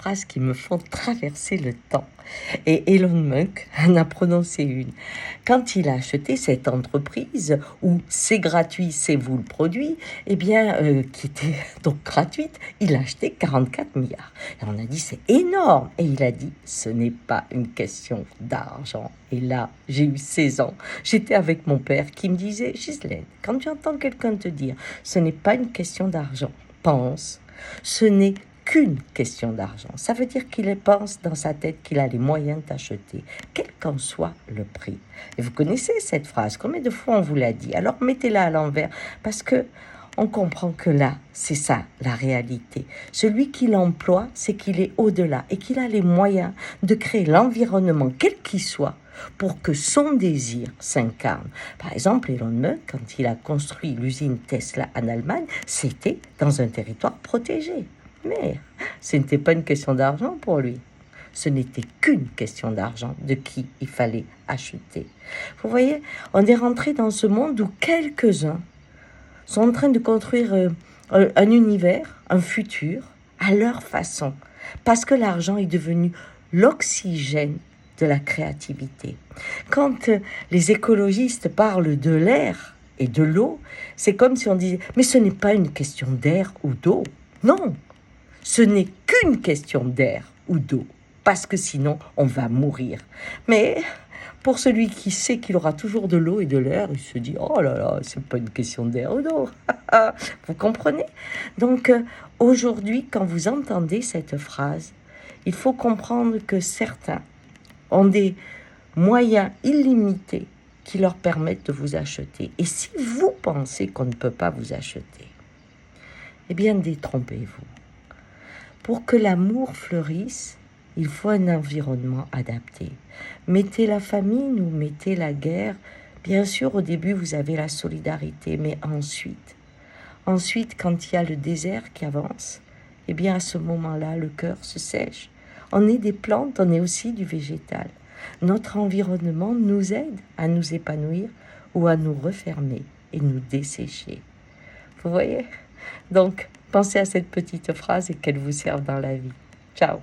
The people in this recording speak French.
phrases qui me font traverser le temps. Et Elon Musk en a prononcé une. Quand il a acheté cette entreprise où c'est gratuit, c'est vous le produit, eh bien, qui était donc gratuite, il a acheté 44 milliards. Et on a dit, c'est énorme. Et il a dit, ce n'est pas une question d'argent. Et là, j'ai eu 16 ans. J'étais avec mon père qui me disait, Ghislaine, quand tu entends quelqu'un te dire, ce n'est pas une question d'argent, pense, ce n'est qu'une question d'argent. Ça veut dire qu'il pense dans sa tête qu'il a les moyens d'acheter, quel qu'en soit le prix. Et vous connaissez cette phrase, combien de fois on vous l'a dit? Alors mettez-la à l'envers, parce que on comprend que là, c'est ça, la réalité. Celui qui l'emploie, c'est qu'il est au-delà et qu'il a les moyens de créer l'environnement, quel qu'il soit, pour que son désir s'incarne. Par exemple, Elon Musk, quand il a construit l'usine Tesla en Allemagne, c'était dans un territoire protégé. Mais ce n'était pas une question d'argent pour lui. Ce n'était qu'une question d'argent, de qui il fallait acheter. Vous voyez, on est rentré dans ce monde où quelques-uns sont en train de construire un univers, un futur, à leur façon. Parce que l'argent est devenu l'oxygène de la créativité. Quand les écologistes parlent de l'air et de l'eau, c'est comme si on disait « Mais ce n'est pas une question d'air ou d'eau. » Non, ce n'est qu'une question d'air ou d'eau, parce que sinon, on va mourir. Mais pour celui qui sait qu'il aura toujours de l'eau et de l'air, il se dit « Oh là là, c'est pas une question d'air ou d'eau. » Vous comprenez? Donc, aujourd'hui, quand vous entendez cette phrase, il faut comprendre que certains ont des moyens illimités qui leur permettent de vous acheter. Et si vous pensez qu'on ne peut pas vous acheter, eh bien, détrompez-vous. Pour que l'amour fleurisse, il faut un environnement adapté. Mettez la famine ou mettez la guerre. Bien sûr, au début, vous avez la solidarité, mais ensuite, quand il y a le désert qui avance, eh bien, à ce moment-là, le cœur se sèche. On est des plantes, on est aussi du végétal. Notre environnement nous aide à nous épanouir ou à nous refermer et nous dessécher. Vous voyez? Donc, pensez à cette petite phrase et qu'elle vous serve dans la vie. Ciao!